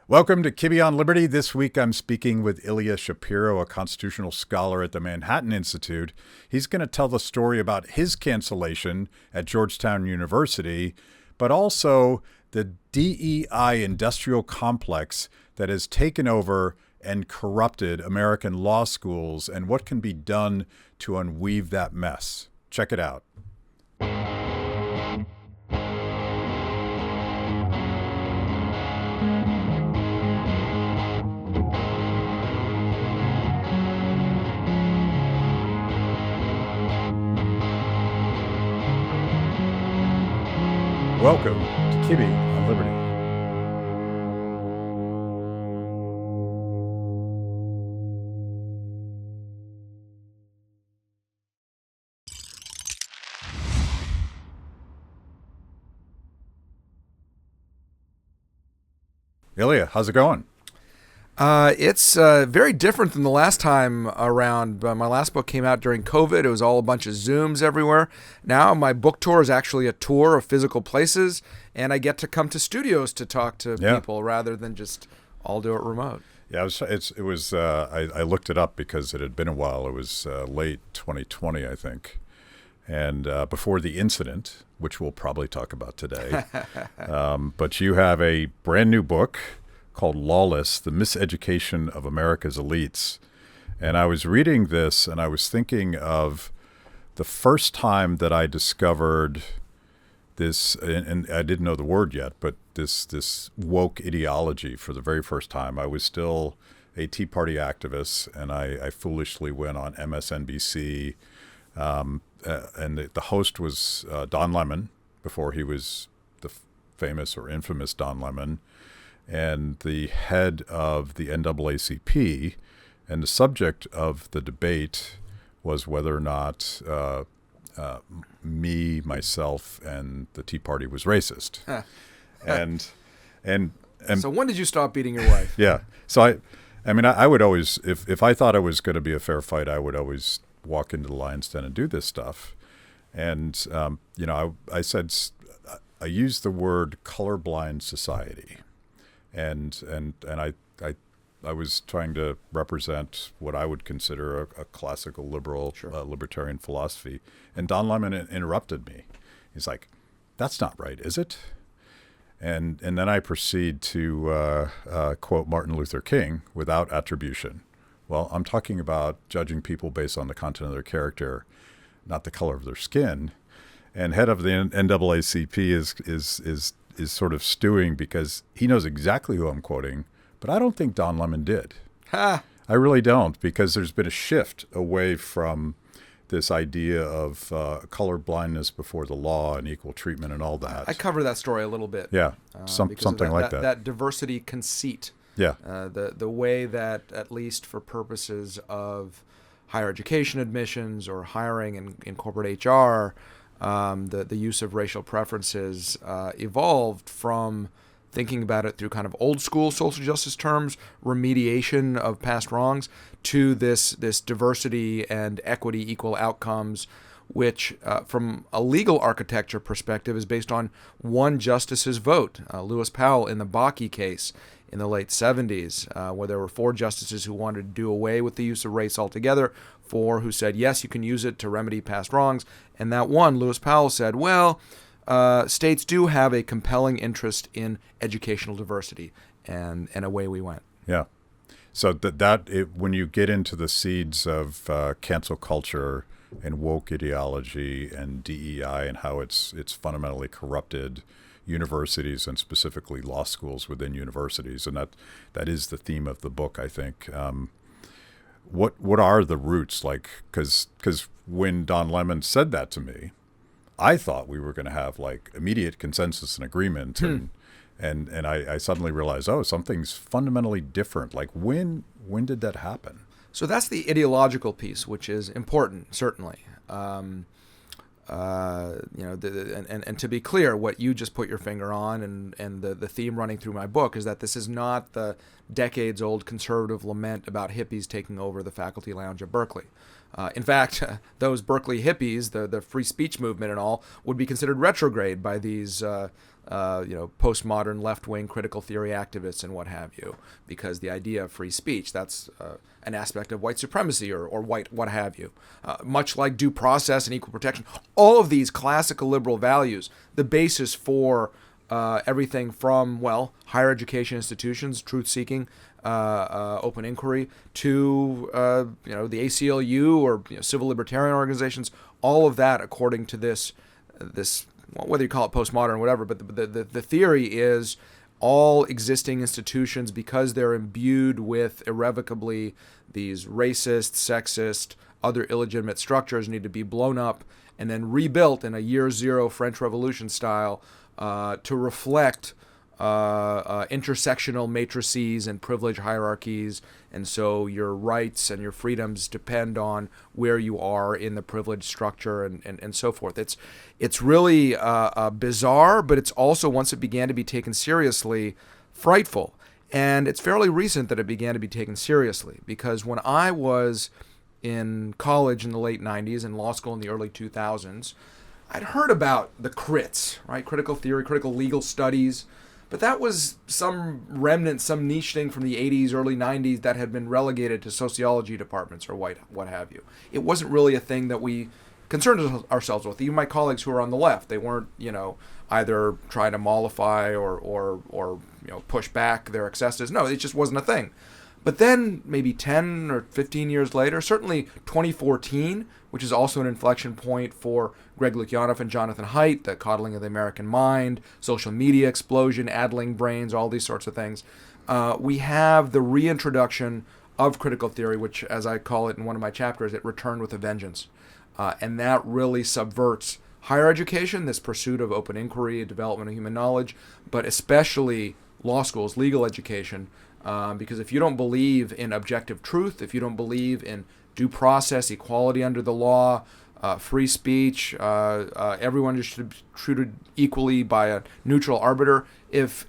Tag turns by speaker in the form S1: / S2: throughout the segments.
S1: Welcome to Kibbe on Liberty. This week I'm speaking with Ilya Shapiro, a constitutional scholar at the Manhattan Institute. He's going to tell the story about his cancellation at Georgetown University, but also the DEI industrial complex that has taken over and corrupted American law schools and what can be done to unweave that mess. Check it out. Welcome to Kibbe on Liberty. Ilya, how's it going?
S2: It's very different than the last time around. My last book came out during COVID. It was all a bunch of Zooms everywhere. Now my book tour is actually a tour of physical places, and I get to come to studios to talk to people rather than just all do it remote.
S1: Yeah, I looked it up because it had been a while. It was late 2020, I think, and before the incident, which we'll probably talk about today. But you have a brand new book called Lawless, The Miseducation of America's Elites. And I was reading this and I was thinking of the first time that I discovered this, and I didn't know the word yet, but this woke ideology for the very first time. I was still a Tea Party activist, and I foolishly went on MSNBC, and the host was Don Lemon, before he was the famous or infamous Don Lemon, and the head of the NAACP, and the subject of the debate was whether or not myself, and the Tea Party was racist. and
S2: So when did you stop beating your wife?
S1: Yeah. So I would always, if I thought it was going to be a fair fight, I would always walk into the lion's den and do this stuff. And I said, I used the word colorblind society. And I was trying to represent what I would consider a classical liberal, libertarian philosophy. And Don Lemon interrupted me. He's like, "That's not right, is it?" And then I proceed to quote Martin Luther King without attribution. Well, I'm talking about judging people based on the content of their character, not the color of their skin. And head of the NAACP is sort of stewing because he knows exactly who I'm quoting, but I don't think Don Lemon did. I really don't, because there's been a shift away from this idea of color blindness before the law and equal treatment and all that.
S2: I cover that story a little bit.
S1: Yeah, something like that.
S2: That diversity conceit.
S1: Yeah.
S2: The way that, at least for purposes of higher education admissions or hiring in corporate HR, the use of racial preferences evolved from thinking about it through kind of old school social justice terms, remediation of past wrongs, to this diversity and equity, equal outcomes, which from a legal architecture perspective is based on one justice's vote. Lewis Powell in the Bakke case in the late 70s, where there were 4 justices who wanted to do away with the use of race altogether, 4 who said, yes, you can use it to remedy past wrongs. And that one, Lewis Powell, said, well, states do have a compelling interest in educational diversity. And away we went.
S1: Yeah. So when you get into the seeds of cancel culture and woke ideology and DEI and how it's fundamentally corrupted universities and specifically law schools within universities, and that is the theme of the book, I think. What are the roots? Like, because when Don Lemon said that to me, I thought we were going to have like immediate consensus and agreement, and I suddenly realized, oh, something's fundamentally different. Like, when did that happen?
S2: So that's the ideological piece, which is important, certainly. And to be clear, what you just put your finger on, and the theme running through my book, is that this is not the decades-old conservative lament about hippies taking over the faculty lounge at Berkeley. In fact, those Berkeley hippies, the free speech movement and all, would be considered retrograde by these postmodern left-wing critical theory activists and what have you, because the idea of free speech, that's an aspect of white supremacy or white what have you. Much like due process and equal protection, all of these classical liberal values, the basis for everything from, higher education institutions, truth-seeking, open inquiry, to the ACLU or civil libertarian organizations, all of that according to this whether you call it postmodern or whatever, but the theory is all existing institutions, because they're imbued with irrevocably these racist, sexist, other illegitimate structures, need to be blown up and then rebuilt in a year zero French Revolution style to reflect intersectional matrices and privilege hierarchies, and so your rights and your freedoms depend on where you are in the privilege structure and so forth. It's really bizarre, but it's also, once it began to be taken seriously, frightful. And it's fairly recent that it began to be taken seriously, because when I was in college in the late 90s and law school in the early 2000s, I'd heard about the crits, right? Critical theory, critical legal studies. But that was some remnant, some niche thing from the 80s, early 90s that had been relegated to sociology departments or what have you. It wasn't really a thing that we concerned ourselves with. Even my colleagues who were on the left, they weren't, either trying to mollify or push back their excesses. No, it just wasn't a thing. But then maybe 10 or 15 years later, certainly 2014, which is also an inflection point for Greg Lukianoff and Jonathan Haidt, the coddling of the American mind, social media explosion, addling brains, all these sorts of things. We have the reintroduction of critical theory, which, as I call it in one of my chapters, it returned with a vengeance. And that really subverts higher education, this pursuit of open inquiry, development of human knowledge, but especially law schools, legal education, because if you don't believe in objective truth, if you don't believe in due process, equality under the law, free speech, everyone just should be treated equally by a neutral arbiter. If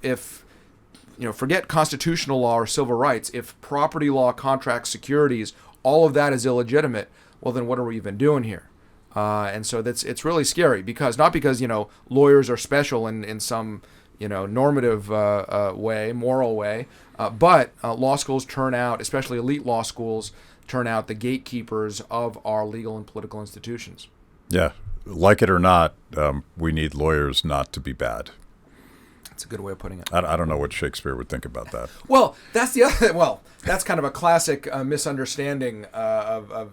S2: forget constitutional law or civil rights, if property law, contracts, securities, all of that is illegitimate, well, then what are we even doing here? And so it's really scary, because not because lawyers are special in some normative way, moral way, but law schools turn out, especially elite law schools, turn out the gatekeepers of our legal and political institutions.
S1: Yeah, like it or not, we need lawyers not to be bad.
S2: That's a good way of putting it.
S1: I don't know what Shakespeare would think about that.
S2: Well, that's the other. Well, that's kind of a classic misunderstanding of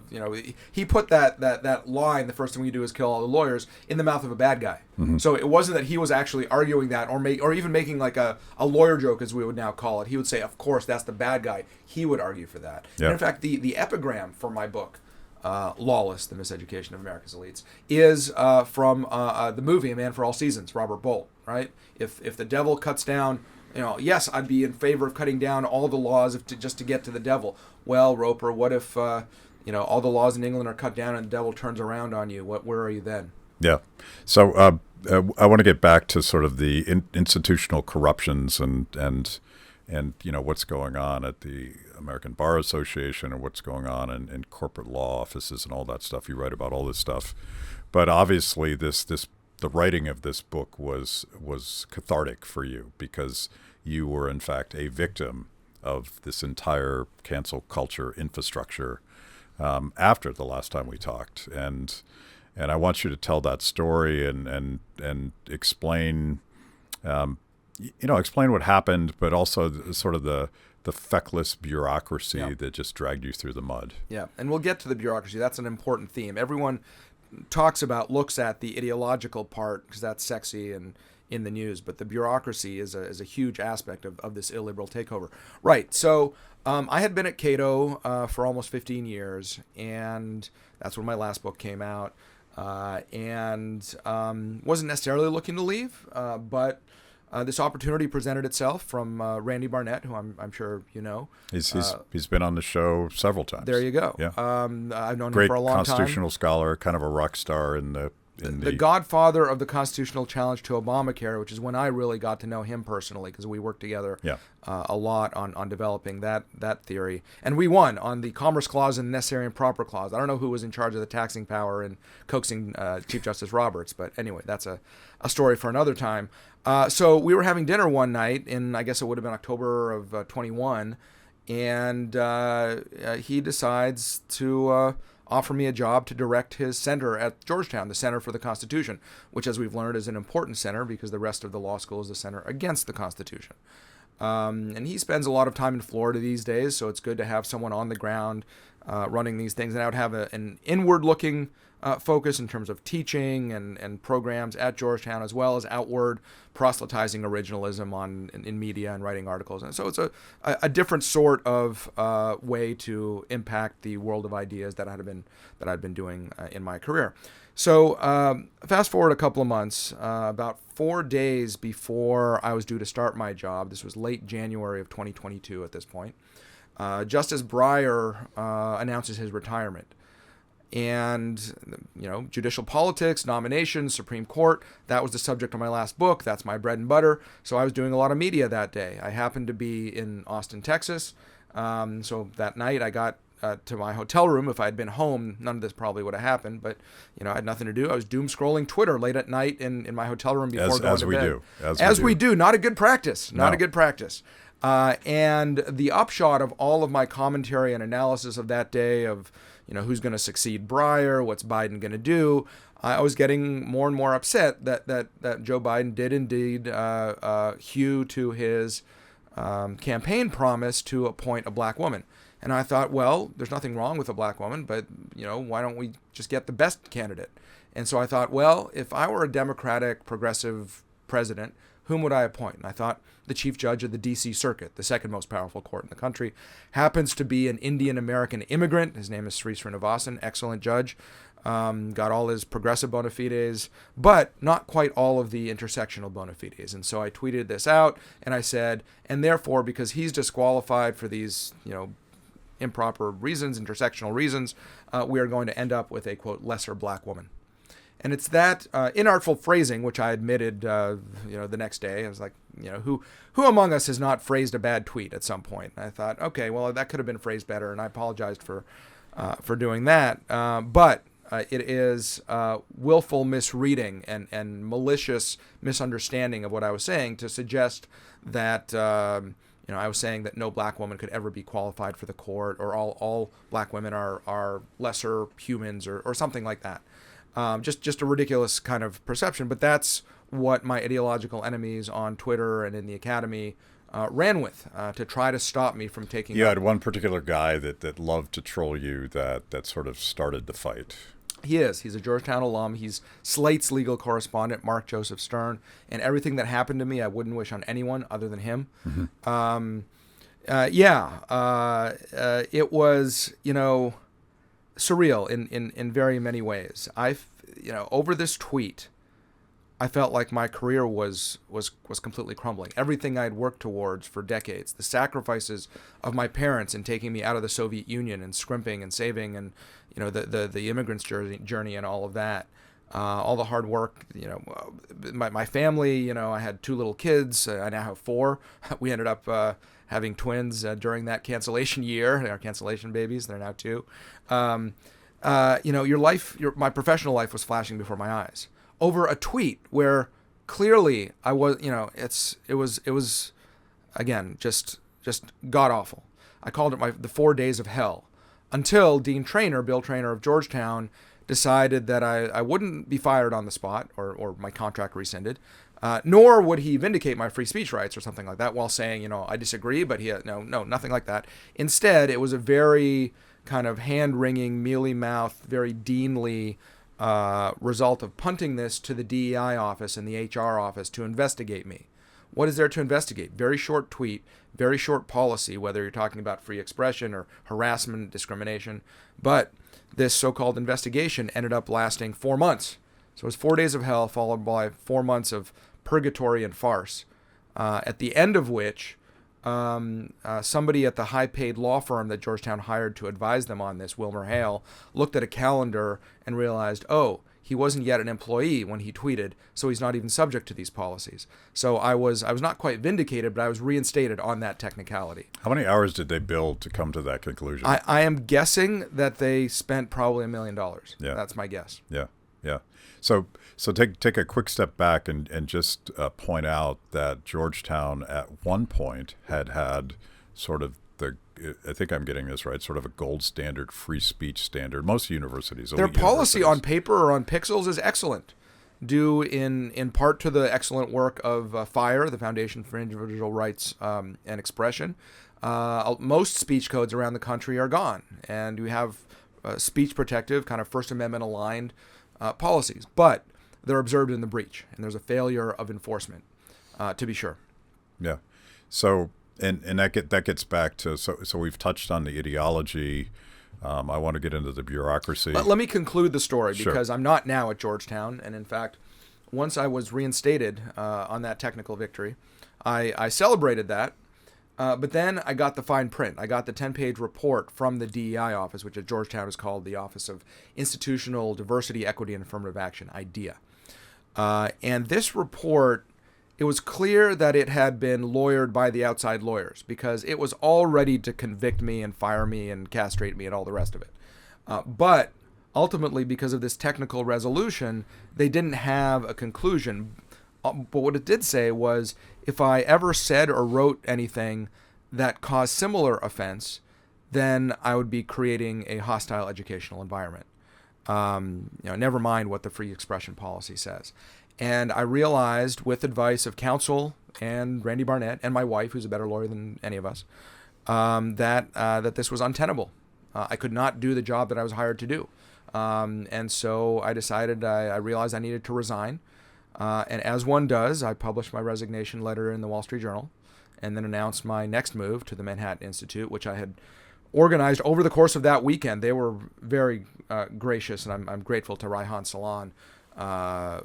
S2: he put that line, the first thing we do is kill all the lawyers, in the mouth of a bad guy. Mm-hmm. So it wasn't that he was actually arguing that or even making like a lawyer joke, as we would now call it. He would say, of course, that's the bad guy. He would argue for that. Yep. And in fact, the epigram for my book, Lawless, the Miseducation of America's Elites, is from the movie A Man for All Seasons, Robert Bolt, right? If the devil cuts down, yes, I'd be in favor of cutting down all the laws just to get to the devil. Well, Roper, what if all the laws in England are cut down and the devil turns around on you? Where are you then?
S1: Yeah. So I want to get back to sort of the institutional corruptions and what's going on at the American Bar Association, or what's going on in corporate law offices and all that stuff. You write about all this stuff, but obviously the writing of this book was cathartic for you, because you were in fact a victim of this entire cancel culture infrastructure after the last time we talked, and I want you to tell that story and explain explain what happened, but also sort of the feckless bureaucracy that just dragged you through the mud. Yeah,
S2: and we'll get to the bureaucracy. That's an important theme. Everyone looks at the ideological part because that's sexy and in the news, but the bureaucracy is a huge aspect of this illiberal takeover. Right, so I had been at Cato for almost 15 years, and that's when my last book came out, and wasn't necessarily looking to leave, but this opportunity presented itself from Randy Barnett, who I'm sure you know.
S1: He's been on the show several times.
S2: There you go.
S1: Yeah.
S2: I've known
S1: Great
S2: him for a long time.
S1: Great constitutional scholar, kind of a rock star in the
S2: the godfather of the constitutional challenge to Obamacare, which is when I really got to know him personally, because we worked together a lot on developing that theory. And we won on the Commerce Clause and Necessary and Proper Clause. I don't know who was in charge of the taxing power and coaxing Chief Justice Roberts, but anyway, that's a story for another time. So we were having dinner one night in, I guess it would have been October of 21, and he decides to offer me a job to direct his center at Georgetown, the Center for the Constitution, which, as we've learned, is an important center because the rest of the law school is the center against the Constitution. And he spends a lot of time in Florida these days, so it's good to have someone on the ground running these things. And I would have an inward-looking focus in terms of teaching and programs at Georgetown, as well as outward proselytizing originalism in media and writing articles. And so it's a different sort of way to impact the world of ideas that I'd been doing in my career. So fast forward a couple of months, about 4 days before I was due to start my job. This was late January of 2022 at this point. Justice Breyer announces his retirement. And, judicial politics, nominations, Supreme Court, that was the subject of my last book. That's my bread and butter. So I was doing a lot of media that day. I happened to be in Austin, Texas. So that night I got to my hotel room. If I had been home, none of this probably would have happened. But, I had nothing to do. I was doom scrolling Twitter late at night in my hotel room before going to bed. As we do. Not a good practice. Not a good practice. And the upshot of all of my commentary and analysis of that day of, who's going to succeed Breyer, what's Biden going to do, I was getting more and more upset that Joe Biden did indeed hew to his campaign promise to appoint a black woman. And I thought, well, there's nothing wrong with a black woman, but, why don't we just get the best candidate? And so I thought, well, if I were a Democratic progressive president, whom would I appoint? And I thought the chief judge of the D.C. Circuit, the second most powerful court in the country, happens to be an Indian-American immigrant. His name is Sri Srinivasan, excellent judge. Got all his progressive bona fides, but not quite all of the intersectional bona fides. And so I tweeted this out, and I said, and therefore, because he's disqualified for these, improper reasons, intersectional reasons, we are going to end up with a, quote, lesser black woman. And it's that inartful phrasing, which I admitted, the next day. I was like, who among us has not phrased a bad tweet at some point? And I thought, okay, well, that could have been phrased better, and I apologized for doing that. But it is willful misreading and malicious misunderstanding of what I was saying to suggest that I was saying that no black woman could ever be qualified for the court, or all black women are lesser humans, or something like that. Just a ridiculous kind of perception, but that's what my ideological enemies on Twitter and in the academy ran with to try to stop me from taking.
S1: You had one particular guy that loved to troll you that sort of started the fight.
S2: He's a Georgetown alum. He's Slate's legal correspondent, Mark Joseph Stern, and everything that happened to me, I wouldn't wish on anyone other than him. Mm-hmm. It was, surreal in very many ways. Over this tweet, I felt like my career was completely crumbling. Everything I'd worked towards for decades, the sacrifices of my parents in taking me out of the Soviet Union and scrimping and saving, and the immigrant's journey and all of that, all the hard work. My family. I had 2 little kids. I now have 4. We ended up having twins during that cancellation year. Our cancellation babies. They're now 2. Your life, my professional life was flashing before my eyes over a tweet where clearly I was, it was again, just god awful. I called it the 4 days of hell until Bill Traynor of Georgetown, decided that I wouldn't be fired on the spot or my contract rescinded, nor would he vindicate my free speech rights or something like that while saying, I disagree, but no, nothing like that. Instead, it was a very kind of hand-wringing, mealy-mouthed, very deanly result of punting this to the DEI office and the HR office to investigate me. What is there to investigate? Very short tweet, very short policy, whether you're talking about free expression or harassment, discrimination. But this so-called investigation ended up lasting 4 months. So it was 4 days of hell followed by 4 months of purgatory and farce, at the end of which somebody at the high-paid law firm that Georgetown hired to advise them on this, Wilmer Hale, looked at a calendar and realized, he wasn't yet an employee when he tweeted, so he's not even subject to these policies. So I was not quite vindicated, but I was reinstated on that technicality.
S1: How many hours did they bill to come to that conclusion?
S2: I am guessing that they spent probably $1 million.
S1: Yeah.
S2: That's my guess.
S1: Yeah. So take a quick step back and just point out that Georgetown at one point had sort of I think I'm getting this right, sort of a gold standard free speech standard. Most universities,
S2: their policy on paper or on pixels is excellent, due in part to the excellent work of FIRE, the Foundation for Individual Rights and Expression. Most speech codes around the country are gone, and we have speech protective, kind of First Amendment aligned policies, but they're observed in the breach, and there's a failure of enforcement, to be sure.
S1: Yeah. So, and that gets back to, so we've touched on the ideology. I want to get into the bureaucracy.
S2: Let me conclude the story,
S1: Sure.
S2: because I'm not now at Georgetown, and in fact, once I was reinstated on that technical victory, I celebrated that. But then I got the fine print. I got the 10-page report from the DEI office, which at Georgetown is called the Office of Institutional Diversity, Equity, and Affirmative Action, IDEA. And this report, it was clear that it had been lawyered by the outside lawyers, because it was all ready to convict me and fire me and castrate me and all the rest of it. But ultimately, because of this technical resolution, they didn't have a conclusion. But what it did say was, if I ever said or wrote anything that caused similar offense, then I would be creating a hostile educational environment. Never mind what the free expression policy says. And I realized, with advice of counsel and Randy Barnett and my wife, who's a better lawyer than any of us, that this was untenable. I could not do the job that I was hired to do. And so I decided, I realized I needed to resign. And as one does, I published my resignation letter in the Wall Street Journal, and then announced my next move to the Manhattan Institute, which I had organized over the course of that weekend. They were very gracious, and I'm grateful to Raihan Salan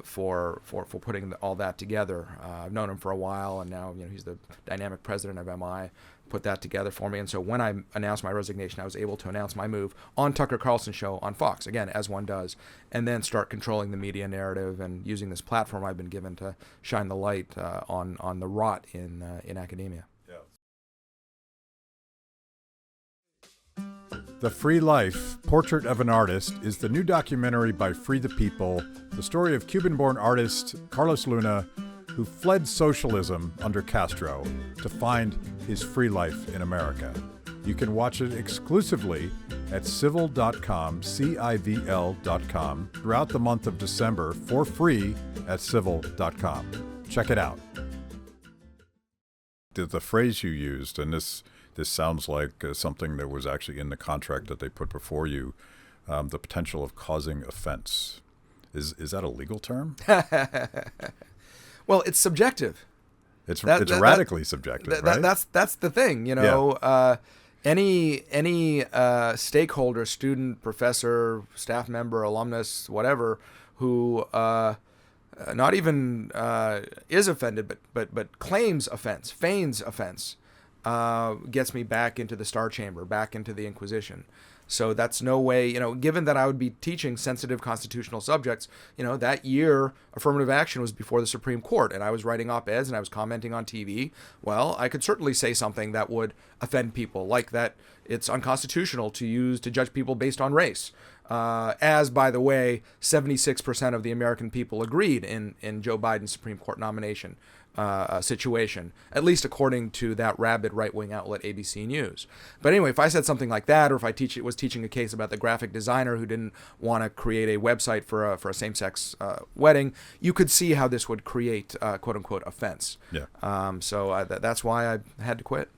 S2: for putting all that together. I've known him for a while, and now he's the dynamic president of MI. Put that together for me, and so when I announced my resignation, I was able to announce my move on Tucker Carlson's show on Fox, again, as one does, and then start controlling the media narrative and using this platform I've been given to shine the light on the rot in academia.
S1: The Free Life, Portrait of an Artist, is the new documentary by Free the People, the story of Cuban-born artist Carlos Luna, who fled socialism under Castro to find his free life in America. You can watch it exclusively at civil.com, CIVL.com, throughout the month of December for free at civil.com. Check it out. The phrase you used, and this sounds like something that was actually in the contract that they put before you, the potential of causing offense. Is that a legal term?
S2: Well, it's subjective.
S1: It's radically subjective, right?
S2: That's the thing, Yeah. Any stakeholder, student, professor, staff member, alumnus, whatever, who not even is offended, but claims offense, feigns offense, gets me back into the Star Chamber, back into the Inquisition. So that's no way, given that I would be teaching sensitive constitutional subjects, that year affirmative action was before the Supreme Court, and I was writing op-eds and I was commenting on TV. Well, I could certainly say something that would offend people, like that it's unconstitutional to judge people based on race. As, by the way, 76% of the American people agreed in Joe Biden's Supreme Court nomination situation, at least according to that rabid right-wing outlet ABC News. But anyway, if I said something like that, or if I was teaching a case about the graphic designer who didn't want to create a website for a same-sex wedding, you could see how this would create quote-unquote offense.
S1: Yeah.
S2: So that's why I had to quit.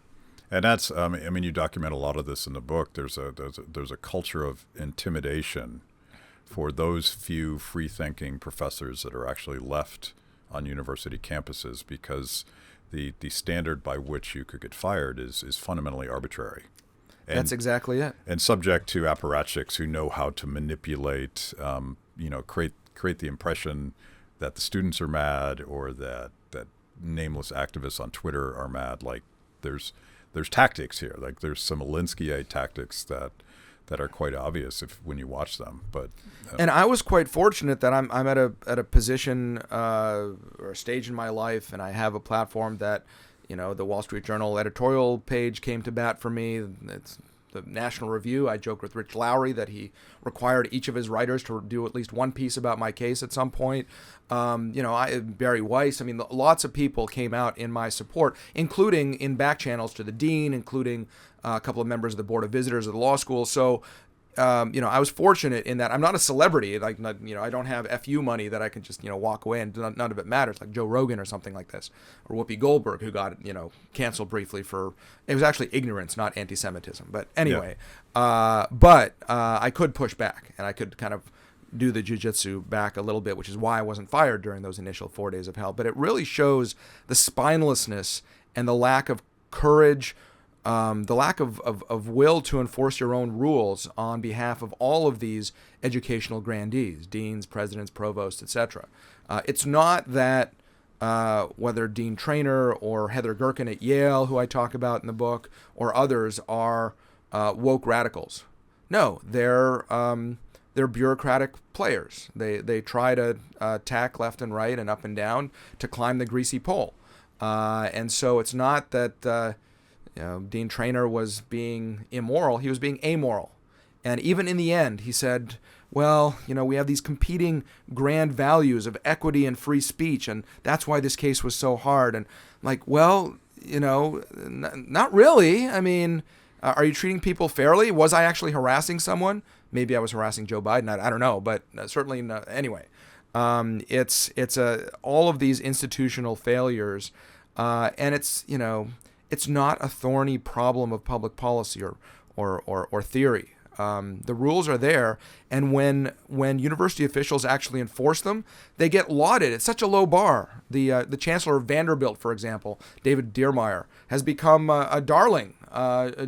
S1: And that's, you document a lot of this in the book. There's a culture of intimidation for those few free-thinking professors that are actually left on university campuses, because the standard by which you could get fired is fundamentally arbitrary. And,
S2: that's exactly it.
S1: And subject to apparatchiks who know how to manipulate, create the impression that the students are mad, or that nameless activists on Twitter are mad. Like there's tactics here. Like there's some Alinsky tactics that that are quite obvious when you watch them. But
S2: and I was quite fortunate that I'm at a position or a stage in my life, and I have a platform that, the Wall Street Journal editorial page came to bat for me. It's the National Review. I joke with Rich Lowry that he required each of his writers to do at least one piece about my case at some point. Barry Weiss. I mean, lots of people came out in my support, including in back channels to the dean, including a couple of members of the board of visitors of the law school. So, I was fortunate in that I'm not a celebrity. Like, I don't have FU money that I can just, walk away and none of it matters, like Joe Rogan or something like this, or Whoopi Goldberg, who got, canceled briefly for, it was actually ignorance, not anti-Semitism. But anyway, I could push back, and I could kind of do the jujitsu back a little bit, which is why I wasn't fired during those initial 4 days of hell. But it really shows the spinelessness and the lack of courage, the lack of will to enforce your own rules on behalf of all of these educational grandees, deans, presidents, provosts, etc. It's not that whether Dean Traynor or Heather Gerken at Yale, who I talk about in the book, or others are woke radicals. No, they're bureaucratic players. They try to tack left and right and up and down to climb the greasy pole. And so it's not that Dean Traynor was being immoral. He was being amoral. And even in the end, he said, well, we have these competing grand values of equity and free speech, and that's why this case was so hard. And like, well, not really. I mean, are you treating people fairly? Was I actually harassing someone? Maybe I was harassing Joe Biden. I don't know, but certainly not. Anyway, it's all of these institutional failures, and it's not a thorny problem of public policy or theory. The rules are there, and when university officials actually enforce them, they get lauded. It's such a low bar. The chancellor of Vanderbilt, for example, David Diermeyer, has become a darling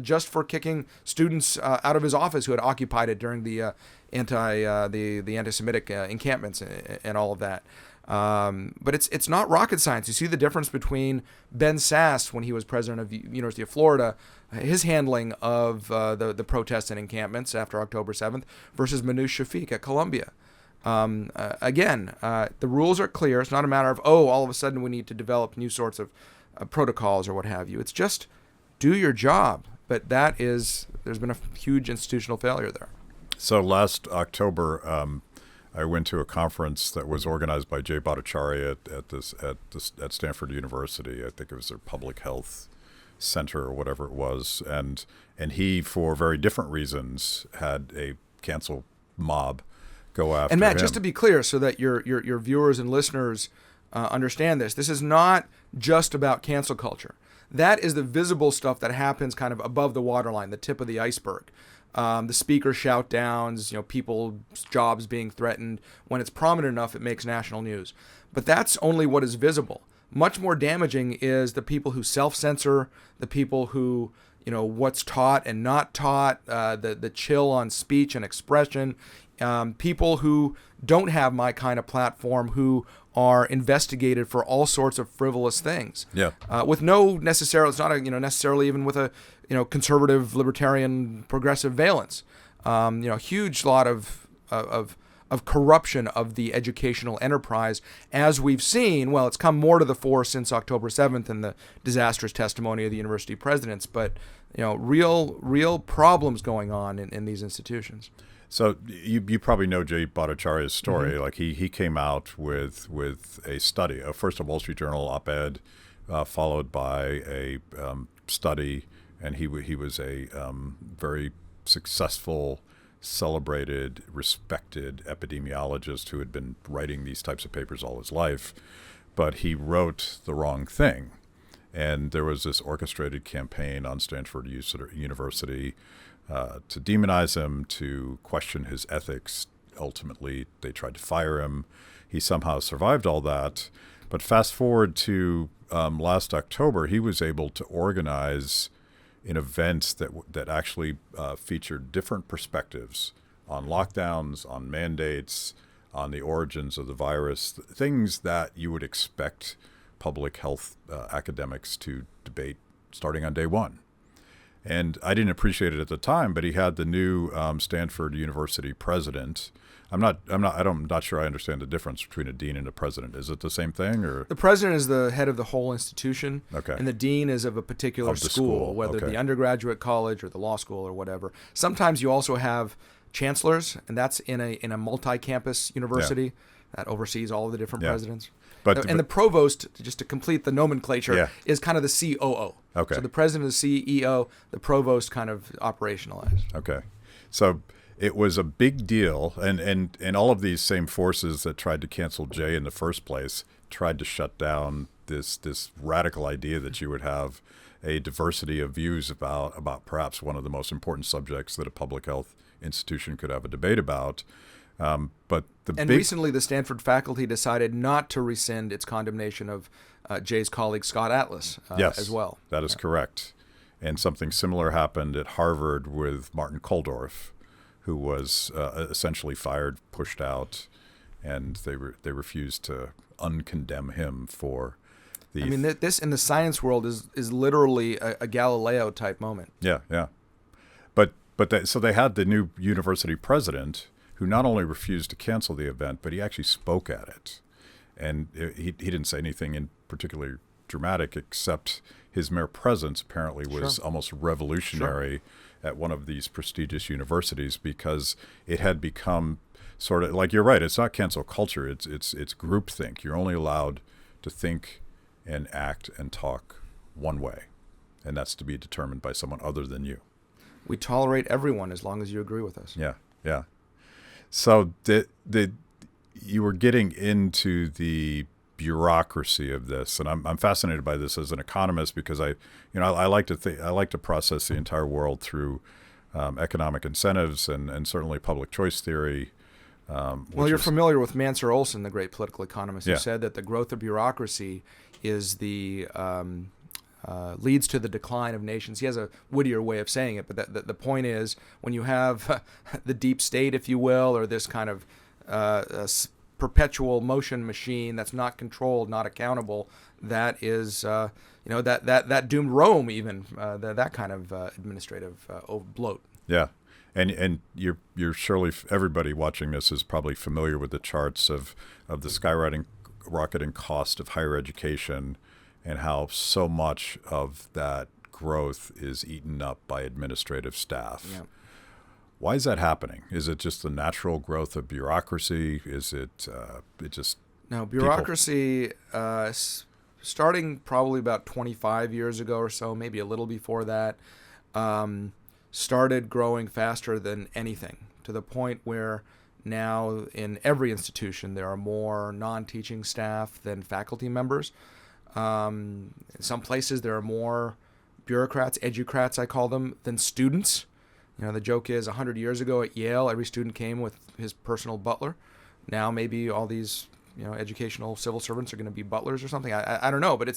S2: just for kicking students out of his office who had occupied it during the anti-Semitic encampments and all of that. But it's not rocket science. You see the difference between Ben Sasse, when he was president of the University of Florida, his handling of the protests and encampments after October 7th, versus Manoush Shafiq at Columbia. Again, the rules are clear. It's not a matter of, all of a sudden we need to develop new sorts of protocols or what have you. It's just do your job. But there's been a huge institutional failure there.
S1: So last October, I went to a conference that was organized by Jay Bhattacharya at Stanford University. I think it was their public health center or whatever it was, and he, for very different reasons, had a cancel mob go after him.
S2: And Matt, just to be clear, so that your viewers and listeners understand this is not just about cancel culture. That is the visible stuff that happens kind of above the waterline, the tip of the iceberg. The speaker shout downs, people's jobs being threatened. When it's prominent enough, it makes national news. But that's only what is visible. Much more damaging is the people who self-censor, the people who, what's taught and not taught, the chill on speech and expression, people who don't have my kind of platform, who are investigated for all sorts of frivolous things.
S1: Yeah.
S2: With no necessarily, it's not necessarily even with a conservative, libertarian, progressive valence. Huge lot of corruption of the educational enterprise, as we've seen. Well, it's come more to the fore since October 7th and the disastrous testimony of the university presidents, but real problems going on in these institutions.
S1: So you probably know Jay Bhattacharya's story. Mm-hmm. Like he came out with a study, first a Wall Street Journal op-ed, followed by a study, and he was a very successful, celebrated, respected epidemiologist who had been writing these types of papers all his life, but he wrote the wrong thing. And there was this orchestrated campaign on Stanford University to demonize him, to question his ethics. Ultimately, they tried to fire him. He somehow survived all that. But fast forward to last October, he was able to organize an event that actually featured different perspectives on lockdowns, on mandates, on the origins of the virus, things that you would expect public health academics to debate starting on day one. And I didn't appreciate it at the time, but he had the new Stanford University president. I'm not sure I understand the difference between a dean and a president. Is it the same thing, or?
S2: The president is the head of the whole institution,
S1: Okay.
S2: and the dean is of a particular
S1: Of the
S2: school,
S1: school,
S2: whether
S1: okay.
S2: the undergraduate college or the law school or whatever. Sometimes you also have chancellors, and that's in a multi-campus university that oversees all of the different
S1: Yeah.
S2: presidents.
S1: But
S2: The provost, just to complete the nomenclature,
S1: Yeah.
S2: is kind of the COO.
S1: Okay.
S2: So the president is the CEO, the provost kind of operationalized.
S1: Okay. So it was a big deal, and all of these same forces that tried to cancel Jay in the first place tried to shut down this radical idea that you would have a diversity of views about perhaps one of the most important subjects that a public health institution could have a debate about. But
S2: Recently, the Stanford faculty decided not to rescind its condemnation of Jay's colleague Scott Atlas
S1: yes,
S2: as well.
S1: That is correct. And something similar happened at Harvard with Martin Kulldorff, who was essentially fired, pushed out, and they refused to uncondemn him for the.
S2: I mean, this in the science world is literally a Galileo type moment.
S1: Yeah. So they had the new university president who not only refused to cancel the event, but he actually spoke at it. And he didn't say anything in particularly dramatic, except his mere presence apparently was almost revolutionary at one of these prestigious universities, because it had become sort of like, you're right, it's not cancel culture, it's groupthink. You're only allowed to think and act and talk one way, and that's to be determined by someone other than you.
S2: We tolerate everyone as long as you agree with us.
S1: Yeah. So you were getting into the bureaucracy of this, and I'm fascinated by this as an economist, because I like to process the entire world through economic incentives and certainly public choice theory.
S2: Well, you're familiar with Mansur Olson, the great political economist, who
S1: Yeah.
S2: said that the growth of bureaucracy is the leads to the decline of nations. He has a wittier way of saying it, but the point is, when you have the deep state, if you will, or this kind of perpetual motion machine that's not controlled, not accountable, that is, that doomed Rome even, that kind of administrative bloat.
S1: Yeah. And you're surely, everybody watching this is probably familiar with the charts of the skyrocketing cost of higher education, and how so much of that growth is eaten up by administrative staff.
S2: Yeah.
S1: Why is that happening? Is it just the natural growth of bureaucracy? Is it just
S2: Now, bureaucracy, starting probably about 25 years ago or so, maybe a little before that, started growing faster than anything, to the point where now in every institution there are more non-teaching staff than faculty members. In some places there are more bureaucrats, educrats I call them, than students. The joke is 100 years ago at Yale, every student came with his personal butler. Now maybe all these educational civil servants are going to be butlers or something. I don't know, but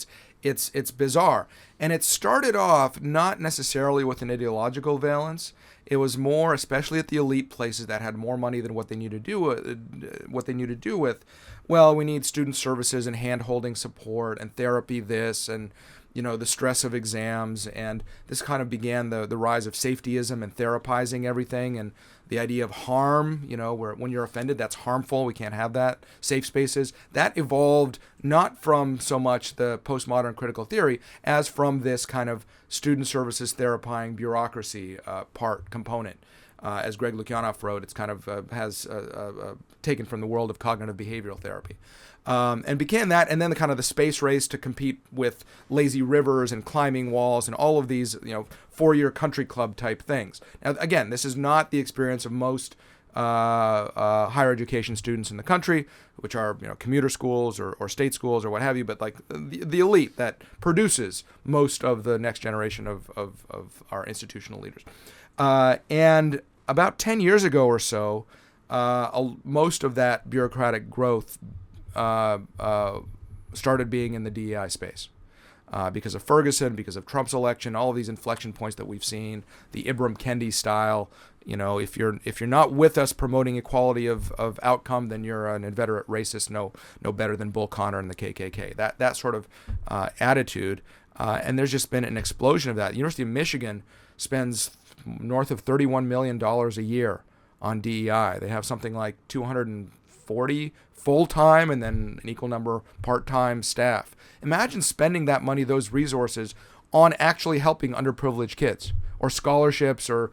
S2: it's bizarre. And it started off not necessarily with an ideological valence. It was more, especially at the elite places that had more money than what they knew to do with. Well, we need student services and hand-holding support and therapy this and the stress of exams, and this kind of began the rise of safetyism and therapizing everything, and the idea of harm, where when you're offended, that's harmful, we can't have that, safe spaces. That evolved not from so much the postmodern critical theory as from this kind of student services therapying bureaucracy component. As Greg Lukianoff wrote, it's kind of has taken from the world of cognitive behavioral therapy. And began that, and then the kind of the space race to compete with lazy rivers and climbing walls and all of these, four-year country club type things. Now, again, this is not the experience of most higher education students in the country, which are commuter schools or state schools or what have you, but like the elite that produces most of the next generation of our institutional leaders. And about 10 years ago or so, most of that bureaucratic growth started being in the DEI space. Because of Ferguson, because of Trump's election, all of these inflection points that we've seen, the Ibram Kendi style, if you're not with us promoting equality of outcome, then you're an inveterate racist, no better than Bull Connor and the KKK. That sort of attitude And there's just been an explosion of that. The University of Michigan spends north of $31 million a year on DEI. They have something like 240 full-time and then an equal number part-time staff. Imagine spending that money, those resources, on actually helping underprivileged kids, or scholarships, or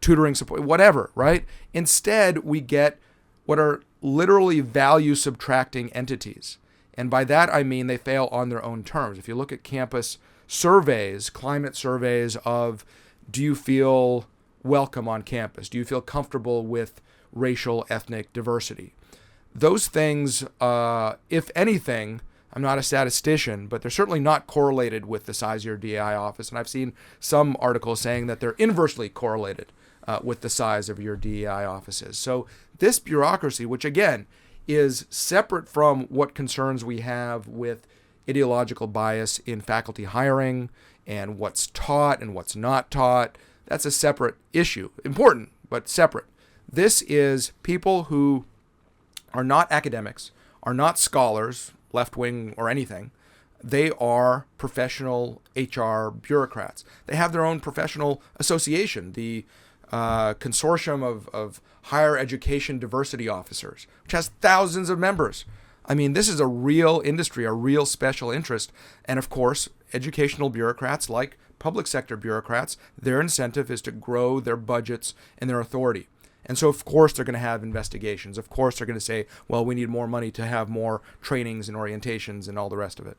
S2: tutoring support, whatever, right? Instead, we get what are literally value subtracting entities. And by that, I mean they fail on their own terms. If you look at campus surveys, climate surveys of, do you feel welcome on campus? Do you feel comfortable with racial, ethnic diversity? Those things, if anything, I'm not a statistician, but they're certainly not correlated with the size of your DEI office. And I've seen some articles saying that they're inversely correlated with the size of your DEI offices. So this bureaucracy, which again is separate from what concerns we have with ideological bias in faculty hiring and what's taught and what's not taught, that's a separate issue. Important, but separate. This is people who are not academics, are not scholars, left-wing or anything. They are professional HR bureaucrats. They have their own professional association, the Consortium of Higher Education Diversity Officers, which has thousands of members. I mean, this is a real industry, a real special interest. And of course, educational bureaucrats, like public sector bureaucrats, their incentive is to grow their budgets and their authority. And so, of course, they're going to have investigations. Of course, they're going to say, well, we need more money to have more trainings and orientations and all the rest of it.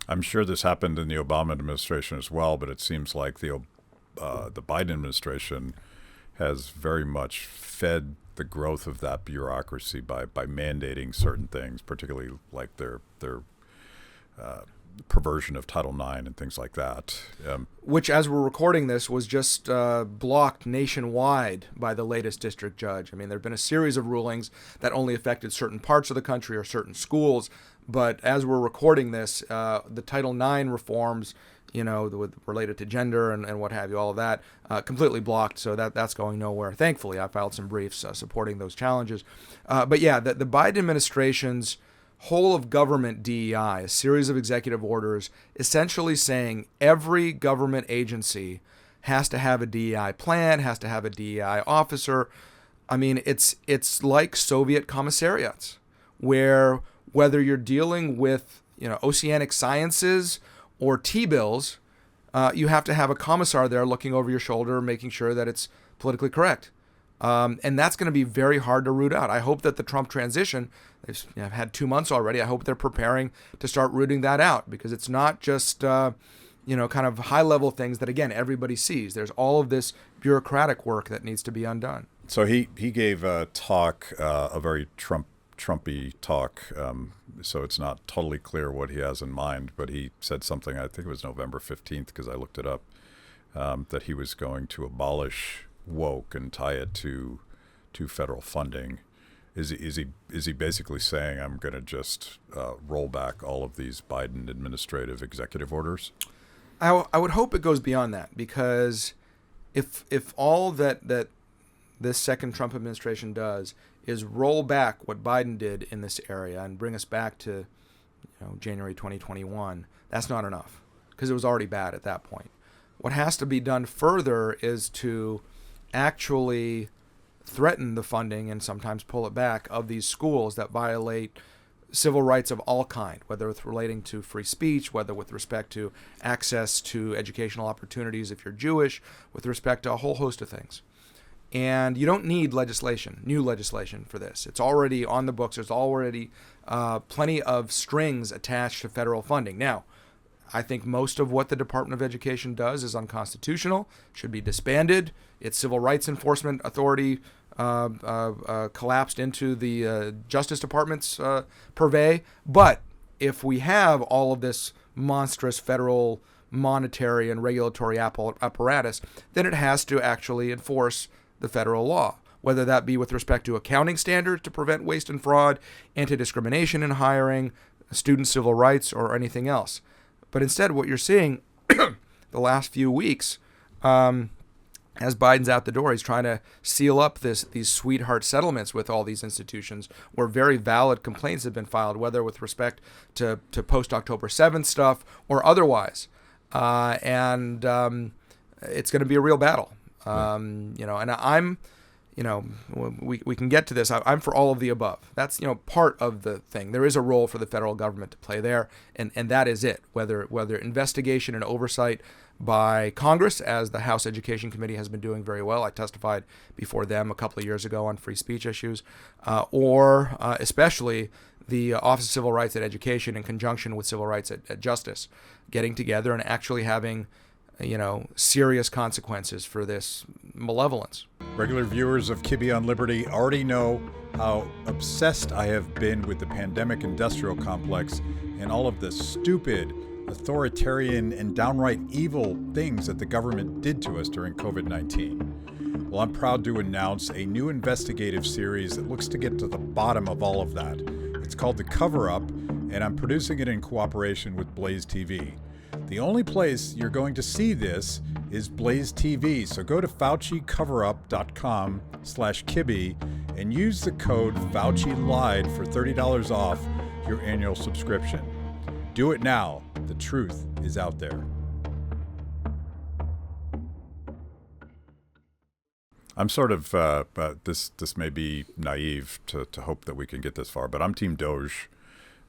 S1: I'm sure this happened in the Obama administration as well, but it seems like the Biden administration has very much fed the growth of that bureaucracy by mandating certain things, particularly like their perversion of Title IX and things like that.
S2: Which, as we're recording this, was just blocked nationwide by the latest district judge. I mean, there have been a series of rulings that only affected certain parts of the country or certain schools. But as we're recording this, the Title IX reforms, related to gender and what have you, all of that, completely blocked. So that's going nowhere. Thankfully, I filed some briefs supporting those challenges. But yeah, the Biden administration's whole of government DEI, a series of executive orders, essentially saying every government agency has to have a DEI plan, has to have a DEI officer. I mean, it's like Soviet commissariats, where whether you're dealing with oceanic sciences or T-bills, you have to have a commissar there looking over your shoulder, making sure that it's politically correct. And that's going to be very hard to root out. I hope that the Trump transition, they've had 2 months already, I hope they're preparing to start rooting that out, because it's not just, kind of high-level things that, again, everybody sees. There's all of this bureaucratic work that needs to be undone.
S1: So he gave a talk, a very Trumpy talk, so it's not totally clear what he has in mind, but he said something, I think it was November 15th, because I looked it up, that he was going to abolish woke and tie it to federal funding. Is he basically saying, I'm going to just roll back all of these Biden administrative executive orders?
S2: I would hope it goes beyond that, because if all that this second Trump administration does is roll back what Biden did in this area and bring us back to January 2021, that's not enough, because it was already bad at that point. What has to be done further is to actually threaten the funding and sometimes pull it back of these schools that violate civil rights of all kind, whether it's relating to free speech, whether with respect to access to educational opportunities if you're Jewish, with respect to a whole host of things. And you don't need new legislation for this. It's already on the books. There's already plenty of strings attached to federal funding. Now, I think most of what the Department of Education does is unconstitutional, should be disbanded. Its civil rights enforcement authority collapsed into the Justice Department's purvey. But if we have all of this monstrous federal monetary and regulatory apparatus, then it has to actually enforce the federal law, whether that be with respect to accounting standards to prevent waste and fraud, anti-discrimination in hiring, student civil rights, or anything else. But instead, what you're seeing the last few weeks as Biden's out the door, he's trying to seal up these sweetheart settlements with all these institutions where very valid complaints have been filed, whether with respect to post-October 7th stuff or otherwise. And it's going to be a real battle. And I'm, we can get to this. I'm for all of the above. That's, part of the thing. There is a role for the federal government to play there, and that is it. Whether investigation and oversight by Congress, as the House Education Committee has been doing very well. I testified before them a couple of years ago on free speech issues, or especially the Office of Civil Rights at Education in conjunction with Civil Rights at Justice, getting together and actually having serious consequences for this malevolence.
S1: Regular viewers of Kibbe on Liberty already know how obsessed I have been with the pandemic industrial complex and all of the stupid, authoritarian, and downright evil things that the government did to us during COVID-19. Well, I'm proud to announce a new investigative series that looks to get to the bottom of all of that. It's called The Cover-Up, and I'm producing it in cooperation with BlazeTV. The only place you're going to see this is BlazeTV, so go to FauciCoverup.com/Kibbe and use the code FauciLied for $30 off your annual subscription. Do it now. The truth is out there. I'm sort of, this may be naive to hope that we can get this far, but I'm Team Doge.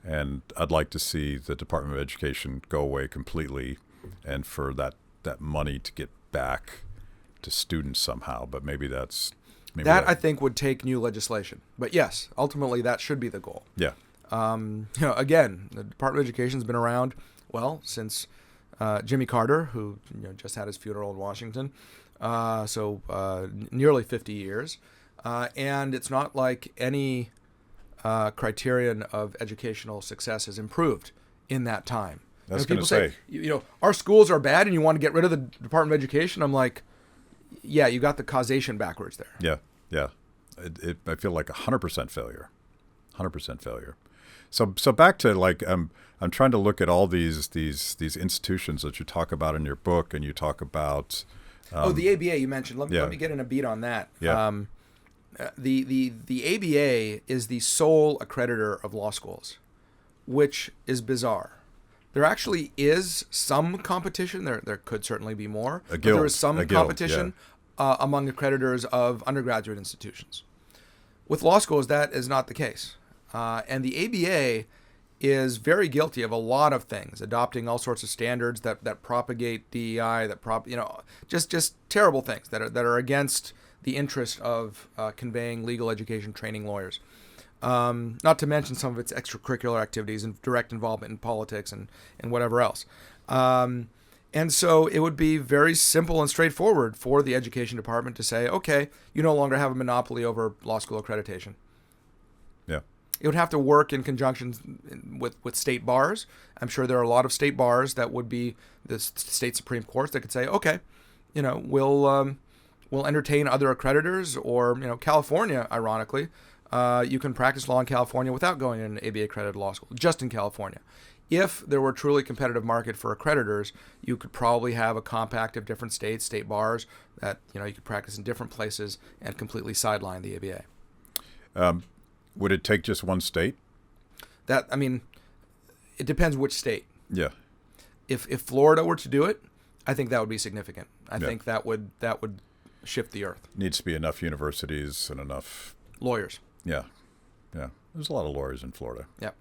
S1: And I'd like to see the Department of Education go away completely and for that money to get back to students somehow. But maybe that
S2: I think would take new legislation. But yes, ultimately that should be the goal.
S1: Yeah.
S2: Again, the Department of Education has been around, since Jimmy Carter, who just had his funeral in Washington. Nearly 50 years. And it's not like any criterion of educational success has improved in that time.
S1: That's going to say,
S2: our schools are bad and you want to get rid of the Department of Education. I'm like, yeah, you got the causation backwards there.
S1: Yeah. I feel like 100% failure. 100% failure. So back to I'm trying to look at all these institutions that you talk about in your book, and you talk about.
S2: The ABA you mentioned. Let me get in a beat on that.
S1: Yeah.
S2: The ABA is the sole accreditor of law schools, which is bizarre. There actually is some competition. There could certainly be more.
S1: A guild.
S2: There is some competition among accreditors of undergraduate institutions. With law schools, that is not the case. And the ABA is very guilty of a lot of things, adopting all sorts of standards that propagate DEI, just terrible things that are against the interest of conveying legal education, training lawyers. Not to mention some of its extracurricular activities and direct involvement in politics and whatever else. And so it would be very simple and straightforward for the education department to say, okay, you no longer have a monopoly over law school accreditation.
S1: Yeah.
S2: It would have to work in conjunction with state bars. I'm sure there are a lot of state bars that would be the state Supreme Courts that could say, okay, we'll entertain other accreditors, or California, ironically, you can practice law in California without going to an ABA accredited law school, just in California. If there were a truly competitive market for accreditors, you could probably have a compact of different states, state bars that you could practice in different places and completely sideline the ABA.
S1: Would it take just one state?
S2: It depends which state.
S1: Yeah.
S2: If Florida were to do it, I think that would be significant. I think that would shift the earth.
S1: Needs to be enough universities and enough
S2: lawyers.
S1: Yeah. There's a lot of lawyers in Florida.
S2: Yeah.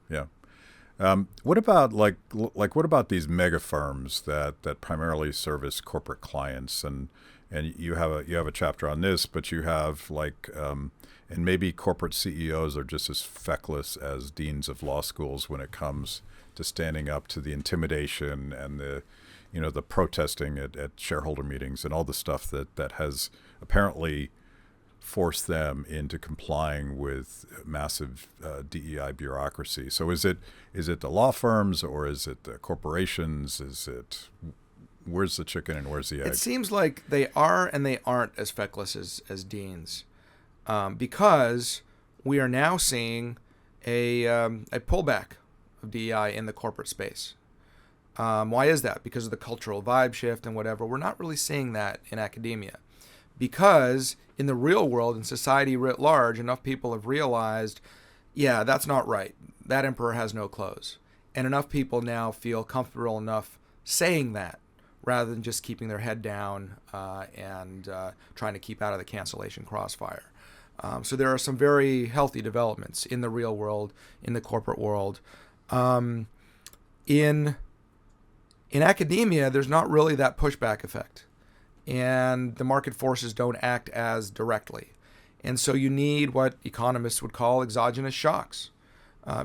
S1: What about what about these mega firms that primarily service corporate clients, and you have a chapter on this, but you have and maybe corporate CEOs are just as feckless as deans of law schools when it comes to standing up to the intimidation and the protesting at shareholder meetings and all the stuff that has apparently forced them into complying with massive DEI bureaucracy. So is it the law firms, or is it the corporations? Where's the chicken and where's the egg?
S2: It seems like they are and they aren't as feckless as deans, because we are now seeing a pullback of DEI in the corporate space. Why is that? Because of the cultural vibe shift and whatever. We're not really seeing that in academia. because in the real world, in society writ large, enough people have realized, yeah, that's not right. That emperor has no clothes. And enough people now feel comfortable enough saying that rather than just keeping their head down and trying to keep out of the cancellation crossfire. So there are some very healthy developments in the real world, in the corporate world. In academia, there's not really that pushback effect, and the market forces don't act as directly. And so you need what economists would call exogenous shocks.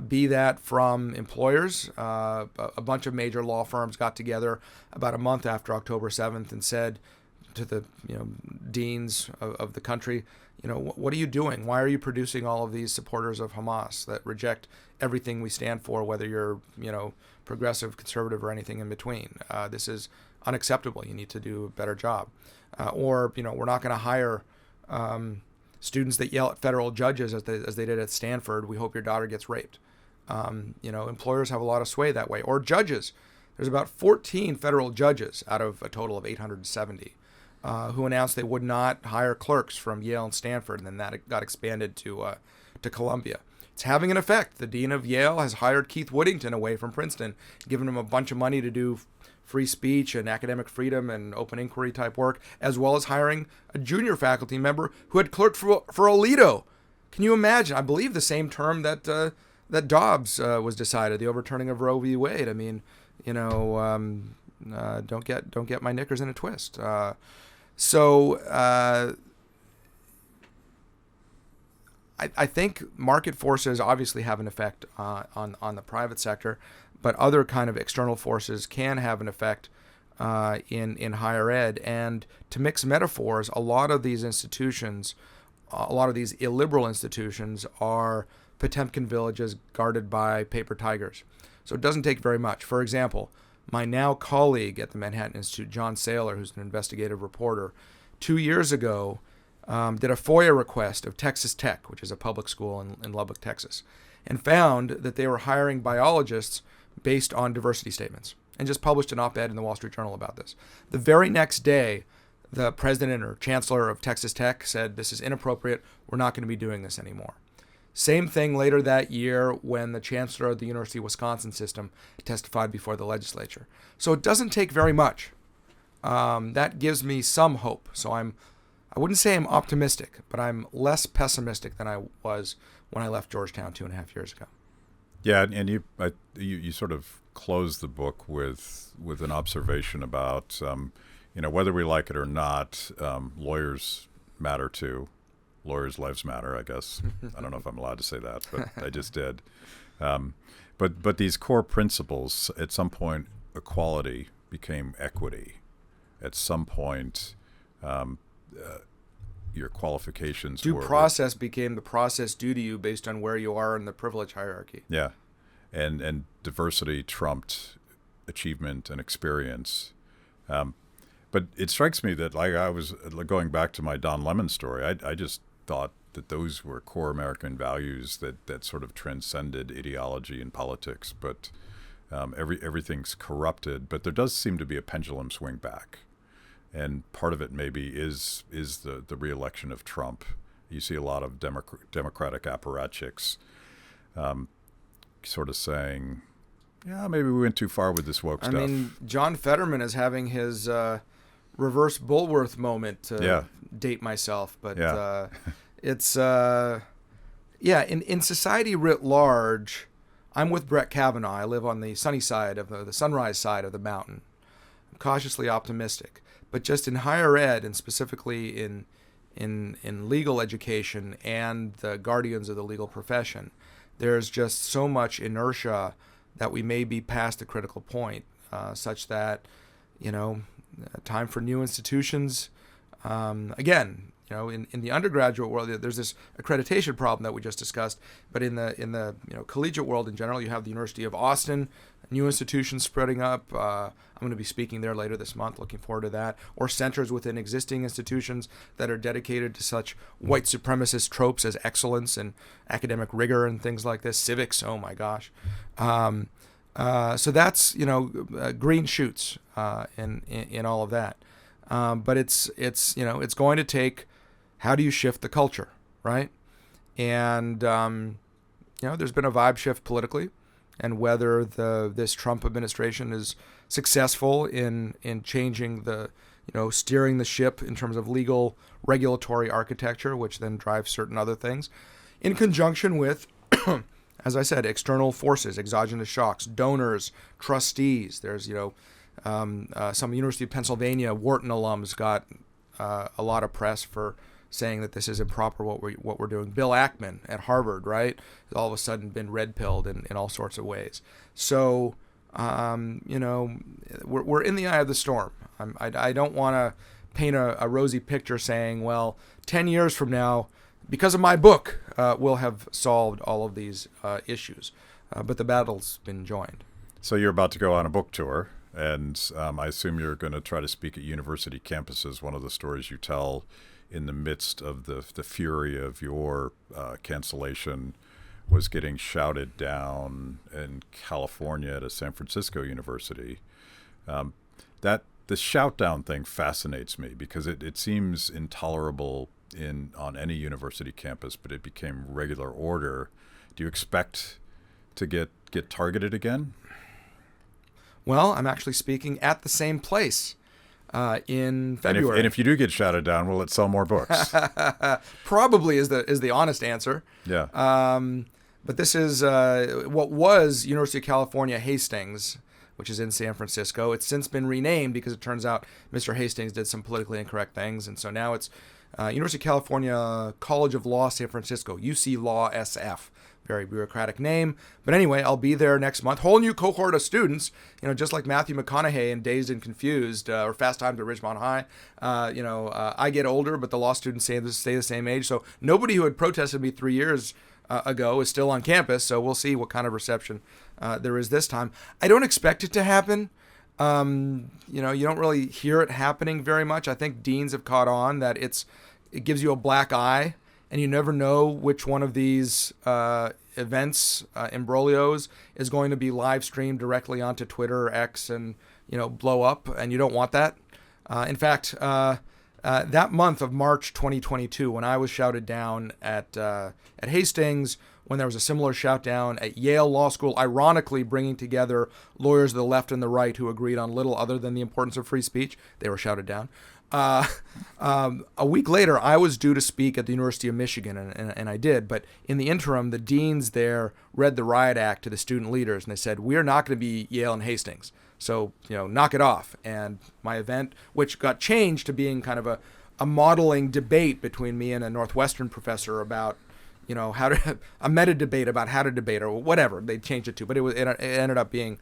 S2: Be that from employers. A bunch of major law firms got together about a month after October 7th and said to the deans of the country, what are you doing? Why are you producing all of these supporters of Hamas that reject everything we stand for, whether you're progressive, conservative, or anything in between? This is unacceptable. You need to do a better job. Or we're not going to hire students that yell at federal judges as they did at Stanford. We hope your daughter gets raped. Employers have a lot of sway that way. Or judges. There's about 14 federal judges out of a total of 870 who announced they would not hire clerks from Yale and Stanford, and then that got expanded to Columbia. It's having an effect. The dean of Yale has hired Keith Whittington away from Princeton, given him a bunch of money to do free speech and academic freedom and open inquiry type work, as well as hiring a junior faculty member who had clerked for Alito. Can you imagine? I believe the same term that Dobbs was decided, the overturning of Roe v. Wade. I mean, don't get my knickers in a twist. So I think market forces obviously have an effect on the private sector, but other kind of external forces can have an effect in higher ed. And to mix metaphors, a lot of these institutions, a lot of these illiberal institutions are Potemkin villages guarded by paper tigers. So it doesn't take very much. For example, my now colleague at the Manhattan Institute, John Saylor, who's an investigative reporter, 2 years ago did a FOIA request of Texas Tech, which is a public school in Lubbock, Texas, and found that they were hiring biologists based on diversity statements, and just published an op-ed in the Wall Street Journal about this. The very next day, the president or chancellor of Texas Tech said, this is inappropriate, we're not going to be doing this anymore. Same thing later that year when the chancellor of the University of Wisconsin system testified before the legislature. So it doesn't take very much. That gives me some hope. So I wouldn't say I'm optimistic, but I'm less pessimistic than I was when I left Georgetown 2.5 years ago.
S1: Yeah, and you sort of close the book with an observation about whether we like it or not, lawyers matter too. Lawyers' lives matter, I guess. I don't know if I'm allowed to say that, but I just did. But these core principles, at some point, equality became equity. At some point, your qualifications
S2: due process became the process due to you based on where you are in the privilege hierarchy.
S1: Yeah, and diversity trumped achievement and experience. But it strikes me that, like, I was going back to my Don Lemon story, I just thought that those were core American values that sort of transcended ideology and politics. But everything's corrupted. But there does seem to be a pendulum swing back. And part of it maybe is the re-election of Trump. You see a lot of Democratic apparatchiks sort of saying, yeah, maybe we went too far with this woke stuff.
S2: I mean, John Fetterman is having his reverse Bulworth moment to date myself. But it's, in society writ large, I'm with Brett Kavanaugh. I live on the sunny side of the sunrise side of the mountain. I'm cautiously optimistic. But just in higher ed, and specifically in legal education and the guardians of the legal profession, there's just so much inertia that we may be past the critical point, such that, time for new institutions. Again, in the undergraduate world, there's this accreditation problem that we just discussed. But in the collegiate world in general, you have the University of Austin, new institutions spreading up. I'm going to be speaking there later this month. Looking forward to that. Or centers within existing institutions that are dedicated to such white supremacist tropes as excellence and academic rigor and things like this. Civics, oh my gosh. So that's green shoots in all of that. But it's going to take, how do you shift the culture, right? And there's been a vibe shift politically, and whether this Trump administration is successful in changing steering the ship in terms of legal regulatory architecture, which then drives certain other things, in conjunction with, as I said, external forces, exogenous shocks, donors, trustees. There's some University of Pennsylvania Wharton alums got a lot of press for saying that this is improper what we're doing. Bill Ackman at Harvard, right, has all of a sudden been red-pilled in all sorts of ways. So, we're in the eye of the storm. I don't want to paint a rosy picture saying, well, 10 years from now, because of my book, we'll have solved all of these issues. But the battle's been joined.
S1: So you're about to go on a book tour, and I assume you're going to try to speak at university campuses. One of the stories you tell in the midst of the fury of your cancellation was getting shouted down in California at a San Francisco university. That the shout down thing fascinates me because it seems intolerable on any university campus, but it became regular order. Do you expect to get targeted again?
S2: Well, I'm actually speaking at the same place in February.
S1: And if you do get shouted down, will it sell more books?
S2: Probably is the honest answer.
S1: Yeah.
S2: But this is what was University of California Hastings, which is in San Francisco. It's since been renamed because it turns out Mr. Hastings did some politically incorrect things, and so now it's University of California College of Law, San Francisco, UC Law SF. Very bureaucratic name. But anyway, I'll be there next month. Whole new cohort of students, just like Matthew McConaughey in Dazed and Confused or Fast Times at Ridgemont High. I get older, but the law students stay the same age. So nobody who had protested me 3 years ago is still on campus. So we'll see what kind of reception there is this time. I don't expect it to happen. You don't really hear it happening very much. I think deans have caught on that it gives you a black eye, and you never know which one of these events, imbroglios, is going to be live streamed directly onto Twitter or X and blow up, and you don't want that. In fact, that month of March 2022, when I was shouted down at Hastings, when there was a similar shout down at Yale Law School, ironically bringing together lawyers of the left and the right who agreed on little other than the importance of free speech, they were shouted down. A week later, I was due to speak at the University of Michigan, and I did. But in the interim, the deans there read the riot act to the student leaders, and they said, "We are not going to be Yale and Hastings, so knock it off." And my event, which got changed to being kind of a modeling debate between me and a Northwestern professor about a meta debate about how to debate or whatever they changed it to, but it ended up being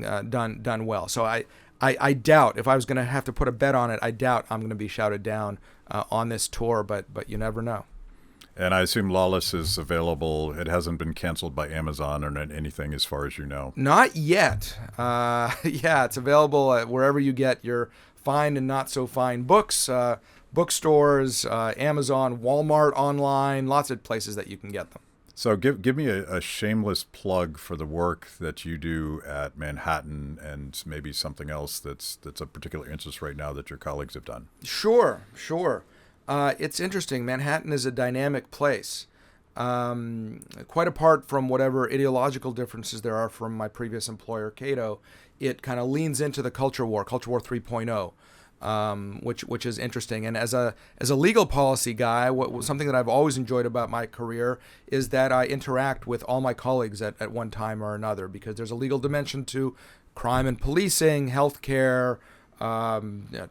S2: done well. So I doubt, if I was going to have to put a bet on it, I doubt I'm going to be shouted down on this tour, but you never know.
S1: And I assume Lawless is available. It hasn't been canceled by Amazon or anything as far as you know.
S2: Not yet. Yeah, it's available wherever you get your fine and not so fine books, bookstores, Amazon, Walmart online, lots of places that you can get them.
S1: So give me a shameless plug for the work that you do at Manhattan and maybe something else that's of particular interest right now that your colleagues have done.
S2: Sure. It's interesting. Manhattan is a dynamic place. Quite apart from whatever ideological differences there are from my previous employer, Cato, it kind of leans into the culture war 3.0. Which is interesting. And as a legal policy guy, something that I've always enjoyed about my career is that I interact with all my colleagues at one time or another, because there's a legal dimension to crime and policing, healthcare,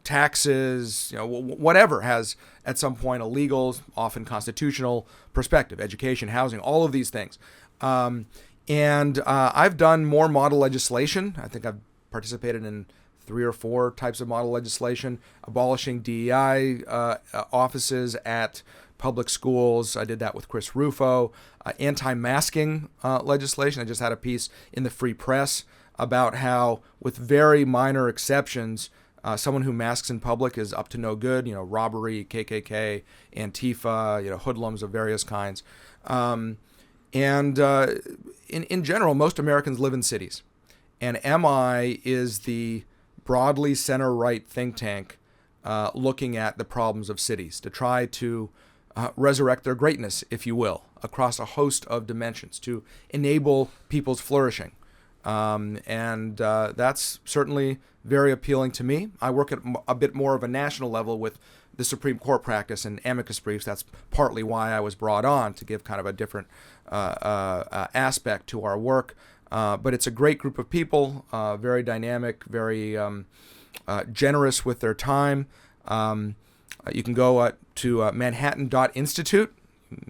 S2: taxes, whatever has at some point a legal, often constitutional perspective, education, housing, all of these things. And I've done more model legislation. I think I've participated in 3 or 4 types of model legislation, abolishing DEI offices at public schools. I did that with Chris Rufo. Anti-masking legislation. I just had a piece in the Free Press about how, with very minor exceptions, someone who masks in public is up to no good. Robbery, KKK, Antifa, hoodlums of various kinds. And in general, most Americans live in cities. And MI is the broadly center-right think tank looking at the problems of cities to try to resurrect their greatness, if you will, across a host of dimensions to enable people's flourishing. And that's certainly very appealing to me. I work at a bit more of a national level with the Supreme Court practice and amicus briefs. That's partly why I was brought on, to give kind of a different aspect to our work. But it's a great group of people, very dynamic, very generous with their time. You can go to manhattan.institute.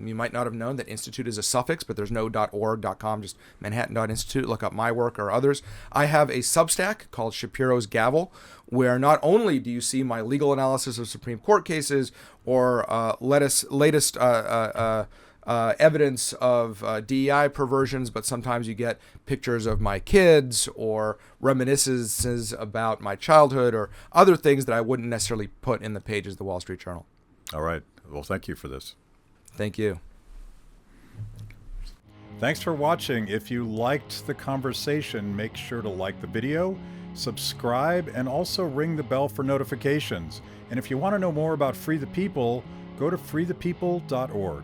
S2: You might not have known that institute is a suffix, but there's no .org, .com, just manhattan.institute. Look up my work or others. I have a Substack called Shapiro's Gavel, where not only do you see my legal analysis of Supreme Court cases or latest evidence of DEI perversions, but sometimes you get pictures of my kids or reminiscences about my childhood or other things that I wouldn't necessarily put in the pages of the Wall Street Journal.
S1: All right. Well, thank you for this.
S2: Thank you.
S1: Thanks for watching. If you liked the conversation, make sure to like the video, subscribe, and also ring the bell for notifications. And if you want to know more about Free the People, go to freethepeople.org.